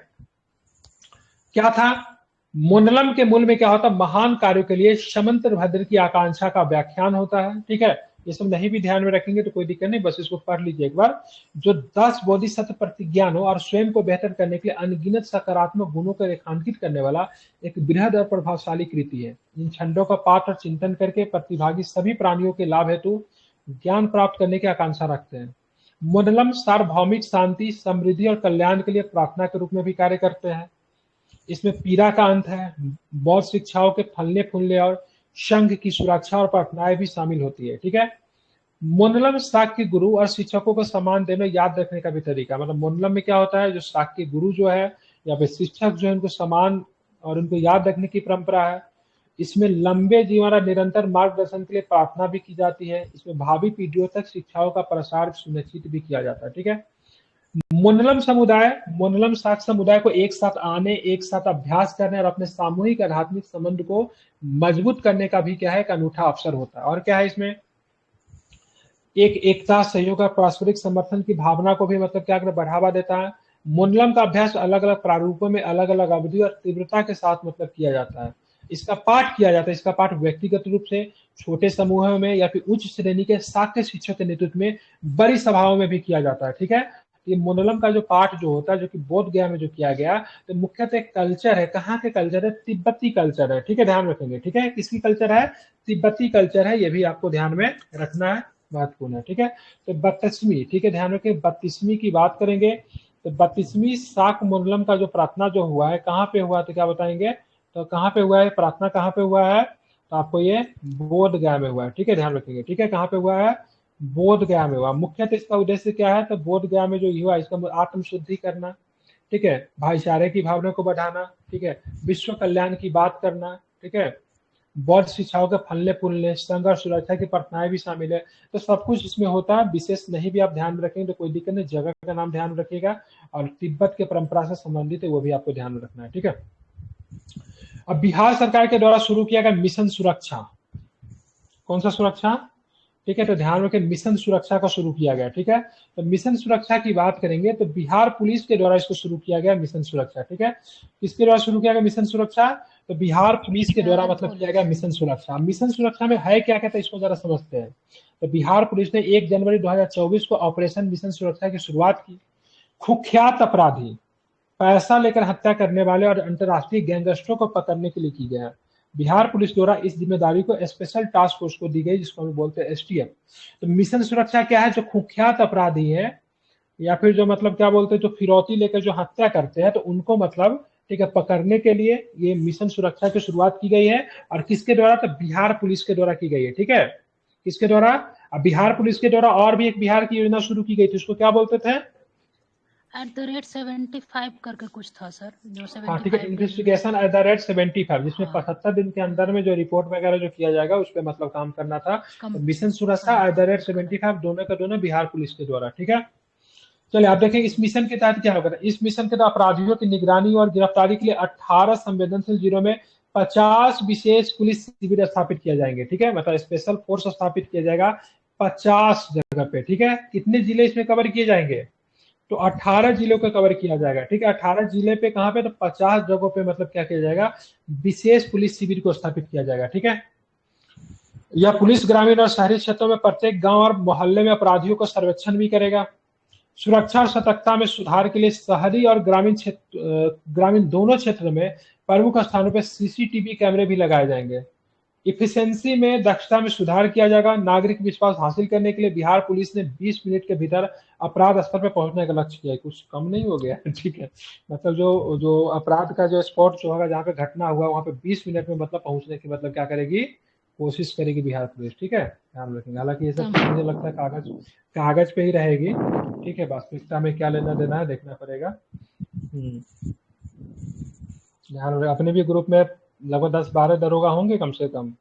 क्या था? मोनलम के मूल में क्या होता? महान कार्यों के लिए शमंत्र भद्र की आकांक्षा का व्याख्यान होता है, ठीक है। ये सब नहीं भी ध्यान में रखेंगे तो कोई दिक्कत नहीं, बस इसको पढ़ लीजिए एक बार। जो 10 बोधिसत्व प्रतिज्ञानों और स्वयं को बेहतर करने के लिए अनगिनत सकारात्मक गुणों को रेखांकित करने वाला एक बृहद और प्रभावशाली कृति है। इन छंदों का पाठ और चिंतन करके प्रतिभागी सभी प्राणियों के लाभ हेतु ज्ञान प्राप्त करने की आकांक्षा रखते हैं। मोनलम सार्वभौमिक शांति, समृद्धि और कल्याण के लिए प्रार्थना के रूप में भी कार्य करते हैं। इसमें पीड़ा का अंत है, बौद्ध शिक्षाओं के फलने फूलने और संघ की सुरक्षा और प्रार्थनाएं भी शामिल होती है, ठीक है। मोनलम शाक्य गुरु और शिक्षकों को सम्मान देने, याद रखने का भी तरीका, मतलब मोनलम में क्या होता है, जो शाक्य गुरु जो है या फिर शिक्षक जो है, उनको सम्मान और उनको याद रखने की परंपरा है। इसमें लंबे जीवन और निरंतर मार्गदर्शन के लिए प्रार्थना भी की जाती है। इसमें भावी पीढ़ियों तक शिक्षाओं का प्रसार सुनिश्चित भी किया जाता है, ठीक है। मोनलम समुदाय, मोनलम शाक्त समुदाय को एक साथ आने, एक साथ अभ्यास करने और अपने सामूहिक आध्यात्मिक संबंध को मजबूत करने का भी क्या है, एक अनूठा अवसर होता है। और क्या है इसमें? एक एकता, सहयोग और पारस्परिक समर्थन की भावना को भी मतलब क्या कर बढ़ावा देता है। मोनलम का अभ्यास अलग अलग प्रारूपों में अलग अलग अवधि और तीव्रता के साथ मतलब किया जाता है। इसका पाठ किया जाता है, इसका पाठ व्यक्तिगत रूप से, छोटे समूहों में या फिर उच्च श्रेणी के शाक्य शिक्षक के नेतृत्व में बड़ी सभाओं में भी किया जाता है, ठीक है। ये मोनलम का जो पाठ जो होता है, जो कि बोध गया में जो किया गया, तो मुख्यतः कल्चर है, कहाँ के कल्चर है? तिब्बती कल्चर है, ठीक है, ध्यान रखेंगे, ठीक है। किसकी कल्चर है? तिब्बती कल्चर है, ये भी आपको ध्यान में रखना है, महत्वपूर्ण है, ठीक है। तो 32वीं, ठीक है, ध्यान रखें, 32वीं की बात करेंगे। तो 32वीं शाक मोनलम का जो प्रार्थना जो हुआ है, कहाँ पे हुआ, तो क्या बताएंगे? तो कहाँ पे हुआ है प्रार्थना, कहाँ पे हुआ है? तो आपको ये बोध गया में हुआ है, ठीक है, ध्यान रखेंगे, ठीक है। कहाँ पे हुआ है? बोध गया में हुआ। मुख्यतः इसका उद्देश्य क्या है? तो बोध गया में जो हुआ, इसका आत्म शुद्धि करना, ठीक है, भाईचारे की भावना को बढ़ाना, ठीक है, विश्व कल्याण की बात करना, ठीक है, बौद्ध शिक्षाओं के फलने फूलने, संघ और सुरक्षा की प्रार्थनाएं भी शामिल है। तो सब कुछ इसमें होता है, विशेष नहीं भी आप ध्यान में रखेंगे तो कोई दिक्कत नहीं, जगह का नाम ध्यान रखिएगा और तिब्बत के परंपरा से संबंधित है वो भी आपको ध्यान में रखना है, ठीक है। अब बिहार सरकार के द्वारा शुरू किया गया मिशन सुरक्षा, कौन सा सुरक्षा? ठीक है, तो ध्यान रखें, मिशन सुरक्षा का शुरू किया गया, ठीक है। तो मिशन सुरक्षा की बात करेंगे तो बिहार पुलिस के द्वारा इसको शुरू किया गया मिशन सुरक्षा, ठीक है। किसके द्वारा शुरू किया गया मिशन सुरक्षा? तो बिहार पुलिस के द्वारा मतलब किया गया मिशन सुरक्षा। मिशन सुरक्षा में है क्या कहता है, इसको जरा समझते हैं। तो बिहार पुलिस ने 1 जनवरी 2024 को ऑपरेशन मिशन सुरक्षा की शुरुआत की। कुख्यात अपराधी, पैसा लेकर हत्या करने वाले और अंतर्राष्ट्रीय गैंगस्टरों को पकड़ने के लिए की गया। बिहार पुलिस द्वारा इस जिम्मेदारी को स्पेशल टास्क फोर्स को दी गई, जिसको हम बोलते हैं एसटीएफ। तो मिशन सुरक्षा क्या है? जो कुख्यात अपराधी है या फिर जो मतलब क्या बोलते हैं, जो फिरौती लेकर जो हत्या करते हैं, तो उनको मतलब ठीक है पकड़ने के लिए ये मिशन सुरक्षा की शुरुआत की गई है। और किसके द्वारा? तो बिहार पुलिस के द्वारा की गई है, ठीक है। किसके द्वारा? अब बिहार पुलिस के द्वारा और भी एक बिहार की योजना शुरू की गई थी, उसको क्या बोलते थे? @75 करके कुछ था सर, जो 75 हाँ ठीक है, इन्वेस्टिगेशन @75, जिसमें 75 दिन के अंदर में जो रिपोर्ट वगैरह जो किया जाएगा उस पर मतलब काम करना था। तो मिशन सुरक्षा @75 दोनों का दोनों बिहार पुलिस के द्वारा, ठीक है। चलिए आप देखें इस मिशन के तहत क्या होगा। इस मिशन के तहत अपराधियों की निगरानी और गिरफ्तारी के लिए 18 संवेदनशील जिलों में 50 विशेष पुलिस शिविर स्थापित किए जाएंगे, ठीक है, मतलब स्पेशल फोर्स स्थापित किया जाएगा 50 जगह पे, ठीक है। कितने जिले इसमें कवर किए जाएंगे? तो 18 जिलों को कवर किया जाएगा, ठीक है। 18 जिले पे कहाँ पे? तो 50 जगहों पे मतलब क्या किया जाएगा? विशेष पुलिस शिविर को स्थापित किया जाएगा, ठीक है। यह पुलिस ग्रामीण और शहरी क्षेत्रों में प्रत्येक गांव और मोहल्ले में अपराधियों का सर्वेक्षण भी करेगा। सुरक्षा और सतर्कता में सुधार के लिए शहरी और ग्रामीण दोनों क्षेत्र में प्रमुख स्थानों पर सीसीटीवी कैमरे भी लगाए जाएंगे। इफिशिएंसी में, दक्षता में सुधार किया जाएगा। नागरिक विश्वास हासिल करने के लिए बिहार पुलिस ने 20 मिनट के भीतर अपराध स्तर पर पहुंचने का लक्ष्य किया है। कुछ कम नहीं हो गया, ठीक है। मतलब जो अपराध का जो स्पॉट जो होगा, जहाँ पे घटना हुआ वहां पे 20 मिनट में मतलब पहुंचने की मतलब क्या करेगी, कोशिश करेगी बिहार पुलिस, ठीक है, ध्यान रखेंगे। हालांकि ये सब चीज़ मुझे लगता है कागज पे ही रहेगी, ठीक है, वास्तविकता में क्या लेना देना है देखना पड़ेगा। ध्यान रखें, अपने भी ग्रुप में लगभग 10-12 दरोगा होंगे कम से कम,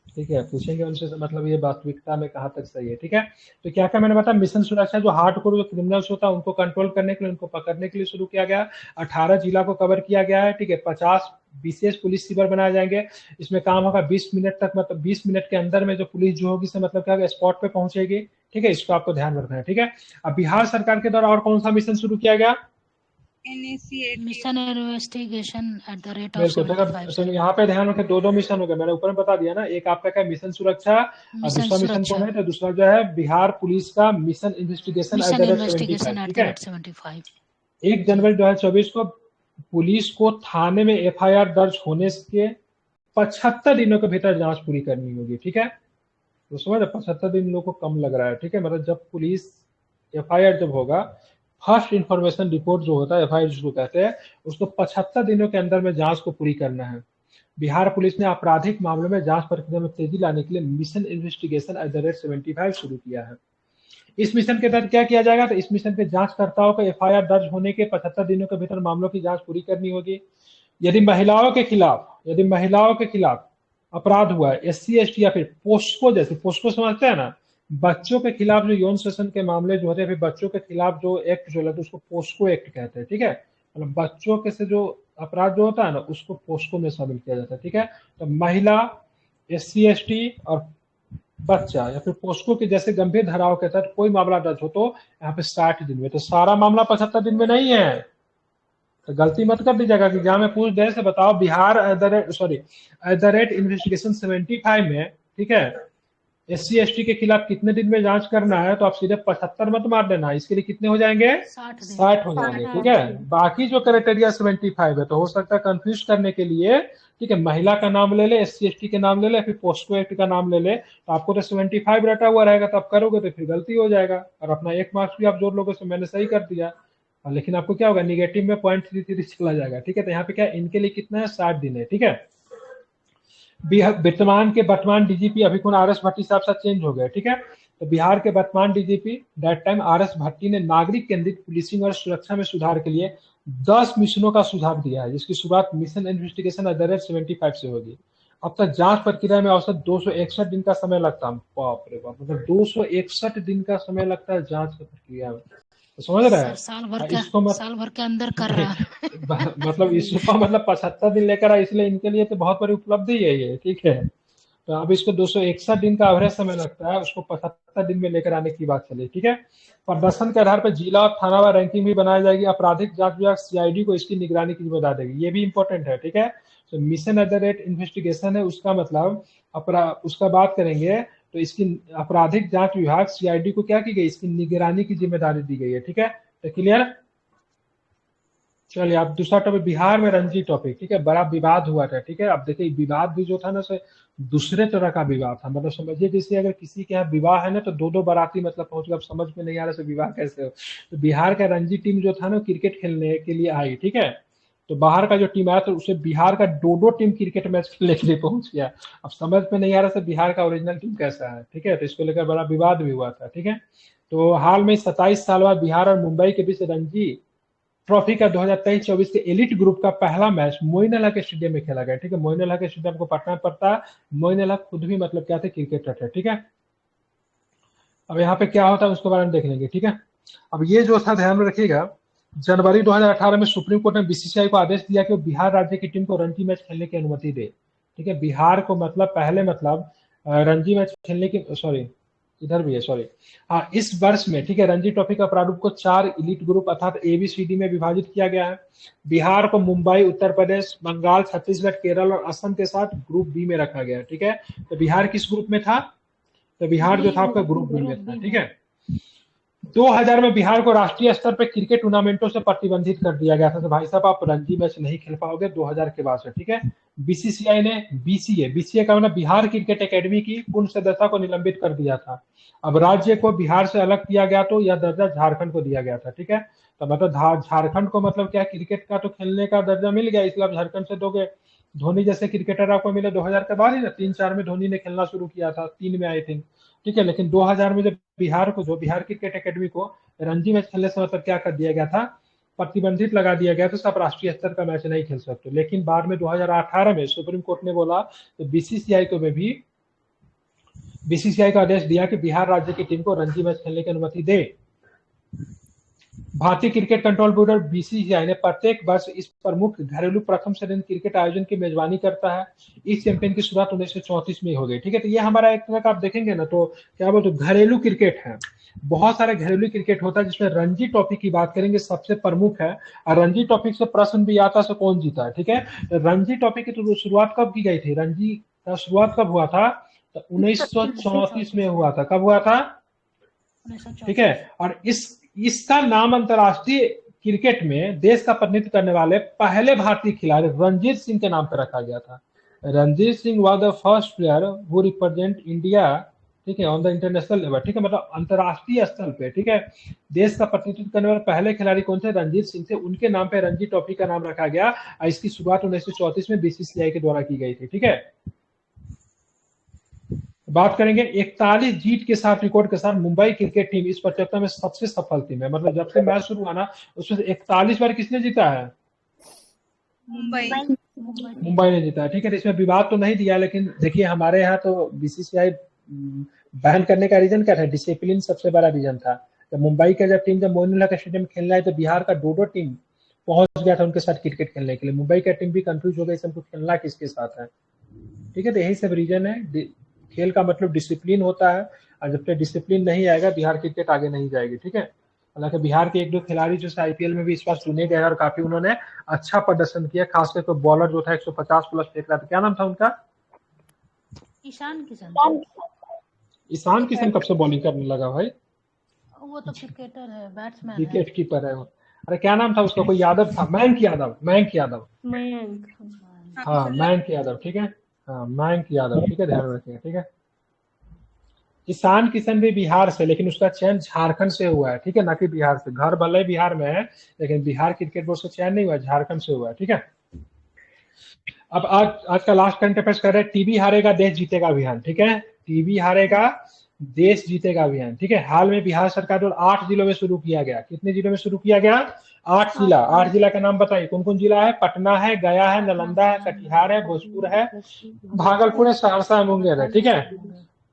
ठीक है, पूछेंगे उनसे मतलब ये वास्तविकता में कहाँ तक सही है, ठीक है। तो क्या क्या मैंने बताया, मिशन सुरक्षा जो हार्डकोर जो क्रिमिनल्स होता है उनको कंट्रोल करने के लिए, उनको पकड़ने के लिए शुरू किया गया। 18 जिला को कवर किया गया है, ठीक है। 50 विशेष पुलिस शिविर बनाए जाएंगे। इसमें काम होगा 20 मिनट तक, मतलब 20 मिनट के अंदर में जो पुलिस जो होगी से मतलब क्या स्पॉट पे पहुंचेगी, ठीक है, इसको आपको ध्यान रखना है, ठीक है। अब बिहार सरकार के द्वारा और कौन सा मिशन शुरू किया गया? Mission investigation at the rate of बिल्कुल, 75। तो यहाँ पे ध्यान रखें, दो मिशन हो गए, मैंने ऊपर में बता दिया ना, एक आपका क्या मिशन सुरक्षा और दूसरा मिशन कौन है, तो दूसरा जो है बिहार पुलिस का mission investigation at the rate 75, ठीक है। 1 जनवरी 2024 को पुलिस को थाने में FIR दर्ज होने के 75 दिनों के भीतर जांच पूरी करनी होगी, ठीक है। तो समझ 75 दिन लोगों को कम लग रहा है, ठीक है। मतलब जब पुलिस FIR जब होगा, फर्स्ट इंफॉर्मेशन रिपोर्ट जो होता है FIR जिसको कहते हैं, उसको 75 दिनों के अंदर में जांच को पूरी करना है। बिहार पुलिस ने आपराधिक मामलों में जांच प्रक्रिया में तेजी लाने के लिए mission investigation at the rate 75 शुरू किया है। इस मिशन के तहत क्या किया जाएगा, तो इस मिशन के जांचकर्ताओं को FIR दर्ज होने के 75 दिनों के भीतर मामलों की जांच पूरी करनी होगी। यदि महिलाओं के खिलाफ अपराध हुआ है, SC ST या फिर पोस्को, जैसे पोस्को समझते हैं ना, बच्चों के खिलाफ जो यौन शोषण के मामले जो होते हैं, फिर बच्चों के खिलाफ जो एक्ट जो लगता है उसको पोस्को एक्ट कहते हैं, ठीक है। मतलब बच्चों के से जो अपराध जो होता है ना उसको पोस्को में शामिल किया जाता है, ठीक है। तो महिला, SC ST और बच्चा या फिर पोस्को के जैसे गंभीर धाराओं के तहत कोई मामला दर्ज हो तो यहाँ पे 60 दिन में, तो सारा मामला 75 दिन में नहीं है, तो गलती मत कर दीजिएगा कि जहां में पूछ दे से बताओ Bihar at the rate investigation 75 में, ठीक है, SC ST के खिलाफ कितने दिन में जांच करना है, तो आप सीधे 75 मत मार देना, इसके लिए कितने हो जाएंगे, 60 हो जाएंगे, ठीक है। बाकी जो क्राइटेरिया 75 है, तो हो सकता है कंफ्यूज करने के लिए, ठीक है, महिला का नाम ले ले, SC ST के नाम ले ले, फिर पोस्को एक्ट का नाम ले ले, तो आपको तो 75 रटा हुआ रहेगा, तो आप करोगे तो फिर गलती हो जाएगा और अपना 1 मार्क्स भी आप जोड़ लोगे, तो मैंने सही कर दिया, लेकिन आपको क्या होगा, निगेटिव में 0.33 चला जाएगा, ठीक है। तो यहाँ पे क्या इनके लिए कितना है, 60 दिन है, ठीक है। वर्तमान DGP अभी कौन, RS भट्टी साहब साथ चेंज हो गए, ठीक है। तो बिहार के वर्तमान DGP दैट टाइम RS भट्टी ने नागरिक केंद्रित पुलिसिंग और सुरक्षा में सुधार के लिए 10 मिशनों का सुझाव दिया है, जिसकी शुरुआत mission investigation at the rate 75 से होगी। अब तक जांच प्रक्रिया में औसत 261 दिन का समय लगता है, बाप रे बाप, मतलब 261 दिन का समय लगता है जांच की प्रक्रिया में, तो समझ रहे हैं, साल भर के अंदर कर रहा है मतलब इसको मतलब 75 दिन लेकर आए, इसलिए इनके लिए तो बहुत बड़ी उपलब्धि है ये, ठीक है। तो अब इसको 261 दिन का एवरेज समय लगता है, उसको 75 दिन में लेकर आने की बात चली, ठीक है। प्रदर्शन के आधार पर जिला और थानावार रैंकिंग भी बनाई जाएगी। आपराधिक जांच विभाग CID को इसकी निगरानी की जिम्मेदारी देगी, ये भी इंपॉर्टेंट है, ठीक है। तो mission at the rate investigation है, उसका मतलब उसका बात करेंगे तो इसकी आपराधिक जांच विभाग CID को क्या की गई, इसकी निगरानी की जिम्मेदारी दी गई है, ठीक है। तो क्लियर, चलिए आप दूसरा टॉपिक, बिहार में रणजी टॉपिक, ठीक है, बड़ा विवाद हुआ था, ठीक है। अब देखिए विवाद भी जो था ना से दूसरे तरह का विवाद था, मतलब समझिए जैसे अगर किसी के यहाँ विवाह है ना तो 2-2 बाराती मतलब पहुंच गए, अब समझ में नहीं आ रहा से विवाह कैसे हो। तो बिहार का रणजी टीम जो था ना क्रिकेट खेलने के लिए आई, ठीक है। तो बाहर का जो टीम आया तो उसे बिहार का 2-2 टीम क्रिकेट मैच खेलने के लिए पहुंच गया। अब समझ में नहीं आ रहा से बिहार का ओरिजिनल टीम कैसा है, ठीक है। तो इसको लेकर बड़ा विवाद भी हुआ था, ठीक है। तो हाल में 27 साल बाद बिहार और मुंबई के बीच रणजी ट्रॉफी का 2023-24 के एलिट ग्रुप का पहला मैच मोइन अली के स्टेडियम में खेला गया, ठीक है। मोइन अली के स्टेडियम को पटना पड़ता है, मोइन अली खुद भी मतलब क्या थे, क्रिकेटर थे, ठीक है। अब यहाँ पे क्या होता है उसके बारे में देख लेंगे, ठीक है। अब ये जो था ध्यान में रखिएगा, जनवरी 2018 में सुप्रीम कोर्ट ने BCCI को आदेश दिया कि वो बिहार राज्य की टीम को रणजी मैच खेलने की अनुमति दे, ठीक है। बिहार को मतलब पहले मतलब रणजी मैच खेलने की, सॉरी इधर भी है, सॉरी हाँ, इस वर्ष में, ठीक है, रणजी ट्रॉफी का प्रारूप को 4 इलीट ग्रुप अर्थात ABCD में विभाजित किया गया है। बिहार को मुंबई, उत्तर प्रदेश, बंगाल, छत्तीसगढ़, केरल और असम के साथ ग्रुप B में रखा गया, ठीक है। तो बिहार किस ग्रुप में था, तो बिहार जो था आपका ग्रुप B में था, ठीक है। 2000 में बिहार को राष्ट्रीय स्तर पर क्रिकेट टूर्नामेंटों से प्रतिबंधित कर दिया गया था, तो भाई साहब आप रणजी मैच नहीं खेल पाओगे 2000 के बाद से, ठीक है। BCCI ने BCA का मतलब बिहार क्रिकेट एकेडमी की पूर्ण सदस्यता को निलंबित कर दिया था। अब राज्य को बिहार से अलग किया गया तो यह दर्जा झारखंड को दिया गया था, ठीक है। तो मतलब झारखंड को मतलब क्या क्रिकेट का तो खेलने का दर्जा मिल गया, इसलिए आप झारखंड से दोगे। धोनी जैसे क्रिकेटर आपको मिले 2000 के बाद ही ना, 3-4 में धोनी ने खेलना शुरू किया था, 3 में आई थिंक, ठीक है। लेकिन 2000 में जब बिहार क्रिकेट एकेडमी को रणजी मैच खेलने से मतलब क्या कर दिया गया था, प्रतिबंधित लगा दिया गया, तो सब राष्ट्रीय स्तर का मैच नहीं खेल सकते। लेकिन बाद में 2018 में सुप्रीम कोर्ट ने बोला तो बीसीसीआई को में भी बीसीसीआई का आदेश दिया कि बिहार राज्य की टीम को रणजी मैच खेलने की अनुमति दे। भारतीय क्रिकेट कंट्रोल ब्यूरो बीसीसीआई ने प्रत्येक वर्ष इस प्रमुख घरेलू प्रथम श्रेणी क्रिकेट आयोजन की मेजबानी करता है। इस चैंपियन की शुरुआत 1934 में हो गई, ठीक है। तो ये हमारा एक तरह का आप देखेंगे ना तो क्या बोलते घरेलू क्रिकेट है, बहुत सारे घरेलू क्रिकेट होता है, जिसमें रणजी ट्रॉफी की बात करेंगे सबसे प्रमुख है। और रणजी ट्रॉफी से प्रश्न भी आता है कौन जीता है, ठीक है। रणजी ट्रॉफी की तो शुरुआत कब की गई थी, रणजी का शुरुआत कब हुआ था, तो 1934 में हुआ था। कब हुआ था, ठीक है। और इसका नाम अंतरराष्ट्रीय क्रिकेट में देश का प्रतिनिधित्व करने वाले पहले भारतीय खिलाड़ी रणजीत सिंह के नाम पर रखा गया था। Ranjit Singh was the first player who represent India, ठीक है, ऑन द इंटरनेशनल लेवल, ठीक है, मतलब अंतरराष्ट्रीय स्तर पे, ठीक है, देश का प्रतिनिधित्व करने वाले पहले खिलाड़ी कौन थे, रणजीत सिंह थे। उनके नाम पे रणजी ट्रॉफी का नाम रखा गया। इसकी शुरुआत 1934 में बीसीसीआई के द्वारा की गई थी, ठीक है। बात करेंगे 41 जीत के साथ रिकॉर्ड के साथ मुंबई क्रिकेट टीम इस प्रतियोगिता में सबसे सफल टीम है। मतलब जब से मैच शुरू हुआ ना उसमें से 41 बार किसने जीता है, मुंबई ने जीता है, ठीक है। तो इसमें विवाद तो नहीं दिया, लेकिन देखिए हमारे यहाँ तो बीसीसीआई बैन करने का रीजन क्या था, डिसिप्लिन सबसे बड़ा रीजन था। जब मुंबई का जब टीम जब मोइनुल हक स्टेडियम खेलना है तो बिहार का दो टीम पहुंच गया था उनके साथ क्रिकेट खेलने के लिए। मुंबई का टीम भी कंफ्यूज हो गई सबको खेलना किसके साथ है, ठीक है। तो यही सब रीजन है। खेल का मतलब डिसिप्लिन होता है, और जब तक डिसिप्लिन नहीं आएगा बिहार क्रिकेट आगे नहीं जाएगी, ठीक है। हालांकि बिहार के 1-2 खिलाड़ी जो आईपीएल में भी इस बार चुने गए और काफी उन्होंने अच्छा प्रदर्शन किया, खासकर तो बॉलर जो था 150 प्लस फेंक रहा था, क्या नाम था उनका, ईशान किशन। ईशान किशन कब से बॉलिंग करने लगा भाई, वो तो क्रिकेटर है, बैट्समैन है, विकेट कीपर है। अरे क्या नाम था उसका, कोई यादव था, मयंक यादव, हाँ मयंक यादव, ठीक है, हाँ मयंक यादव, ठीक है, ध्यान रखिए, ठीक है। ईशान किशन भी बिहार से, लेकिन उसका चयन झारखंड से हुआ है, ठीक है, ना कि बिहार से। घर भले बिहार में है लेकिन बिहार क्रिकेट बोर्ड से चयन नहीं हुआ, झारखंड से हुआ है, ठीक है। अब आज का लास्ट करंट अफेयर्स कर रहे हैं, टीबी हारेगा देश जीतेगा अभियान, ठीक है। टीबी हारेगा देश जीतेगा अभियान, ठीक है। हाल में बिहार सरकार द्वारा 8 जिलों में शुरू किया गया। कितने जिलों में शुरू किया गया, 8 जिला। 8 जिला का नाम बताइए कौन कौन जिला है, पटना है, गया है, नालंदा है, कटिहार है, भोजपुर है, भागलपुर है, सहरसा है, मुंगेर है, ठीक है।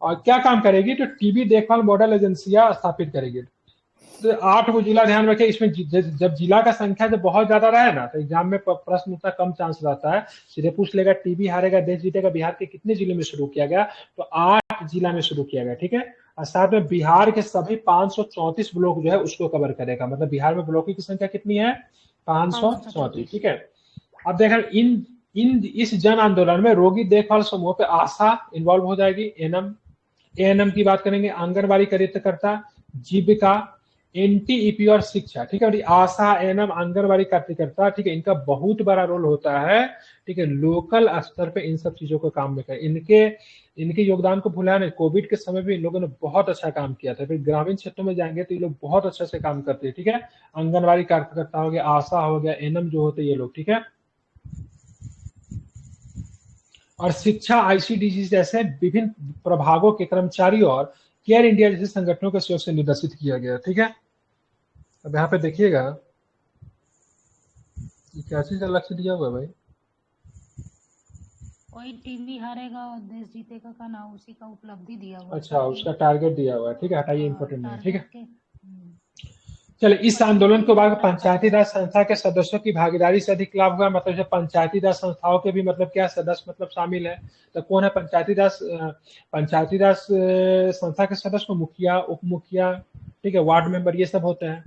और क्या काम करेगी, तो टीबी देखभाल मॉडल एजेंसियां स्थापित करेगी। तो 8 वो जिला ध्यान रखें। इसमें जब जिला का संख्या जब बहुत ज्यादा रहे ना तो एग्जाम में प्रश्न उतना कम चांस रहता है, सीधे पूछ लेगा टीबी हारेगा देश जीतेगा बिहार के कितने जिले में शुरू किया गया, तो 8 जिला में शुरू किया गया, ठीक है। और साथ में बिहार के सभी 534 ब्लॉक जो है उसको कवर करेगा। मतलब बिहार में ब्लॉकों की संख्या कितनी है, 534, ठीक है। अब देखा इस जन आंदोलन में रोगी देखभाल समूह पे आशा इन्वॉल्व हो जाएगी, एएनएम की बात करेंगे, आंगनबाड़ी कार्यकर्ता, जीविका, एनटीईपी और शिक्षा, ठीक है। आशा, एएनएम, आंगनबाड़ी कार्यकर्ता, ठीक है, इनका बहुत बड़ा रोल होता है, ठीक है, लोकल स्तर पे इन सब चीजों को काम में करें। इनके योगदान को भूला नहीं। कोविड के समय भी इन लोगों ने बहुत अच्छा काम किया था। फिर ग्रामीण क्षेत्रों में जाएंगे तो ये लोग बहुत अच्छे से काम करते हैं, ठीक है। आंगनबाड़ी कार्यकर्ता हो गया, आशा हो गया, एएनएम जो होते ये लोग, ठीक है। और शिक्षा, आईसीडीसी जैसे विभिन्न प्रभागों के कर्मचारियों और केयर इंडिया जैसे संगठनों के सहयोग से निर्देशित किया गया, ठीक है। अब यहाँ पे देखिएगा क्या चीज अलग से दिया हुआ है भाई, कोई टीवी हारेगा और देश जीतेगा का ना उसी का उपलब्धि दिया हुआ है। अच्छा उसका टारगेट दिया हुआ है, ठीक है, हटाइए इंपॉर्टेंट नहीं, ठीक है। चलिए, इस आंदोलन के बाद पंचायती राज संस्था के सदस्यों की भागीदारी से अधिक लाभ हुआ। मतलब पंचायती राज संस्थाओं के भी मतलब क्या सदस्य मतलब शामिल है। तो कौन है पंचायती राज संस्था के सदस्य, मुखिया, उप मुखिया, ठीक है, वार्ड मेंबर, ये सब होते हैं।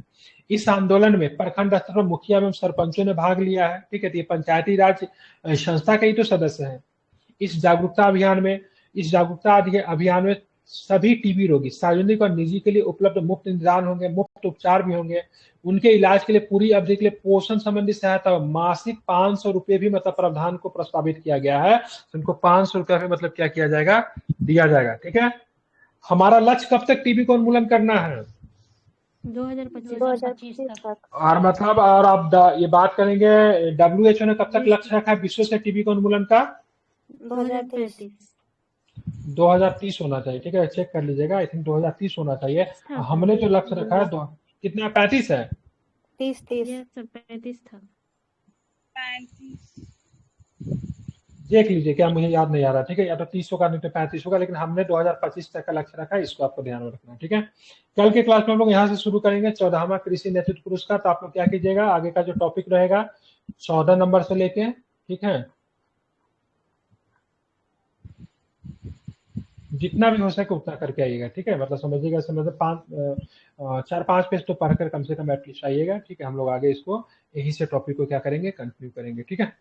इस आंदोलन में प्रखंड स्तर पर मुखिया एवं सरपंचों ने भाग लिया है, ठीक है। तो ये पंचायती राज संस्था के ही तो सदस्य हैं। इस जागरूकता अभियान में सभी टीबी रोगी सार्वजनिक और निजी के लिए उपलब्ध मुफ्त निदान होंगे, मुफ्त उपचार भी होंगे। उनके इलाज के लिए पूरी अवधि के लिए पोषण संबंधी सहायता मासिक 500 रुपए भी मतलब प्रावधान को प्रस्तावित किया गया है। उनको 500 रुपया भी मतलब क्या किया जाएगा, दिया जाएगा, ठीक है। हमारा लक्ष्य कब तक टीबी को उन्मूलन करना है, 2025 तक। और मतलब और आप ये बात करेंगे WHO ने कब तक लक्ष्य रखा है विश्व से टीबी का उन्मूलन का? 2035। 2030 होना चाहिए, ठीक है, चेक कर लीजिएगा, आई थिंक 2030 होना चाहिए। हमने जो लक्ष्य रखा है कितना 35 है? 30 35 था। देख लीजिए, क्या मुझे याद नहीं आ रहा, ठीक है, या तो 30 होगा नहीं तो 35 होगा, लेकिन हमने 2025 तक का लक्ष्य रखा है, इसको आपको ध्यान में रखना है, ठीक है। कल के क्लास में हम लोग यहाँ से शुरू करेंगे 14वां कृषि नेतृत्व पुरस्कार। तो आप लोग क्या कीजिएगा, आगे का जो टॉपिक रहेगा 14 नंबर से लेके, ठीक है, जितना भी हो सके उतना करके आइएगा, ठीक है, मतलब समझिएगा, मतलब 4-5 पेज तो पढ़कर कम से कम एटलीस्ट आइएगा, ठीक है। हम लोग आगे इसको यही से टॉपिक को क्या करेंगे, कंटिन्यू करेंगे, ठीक है।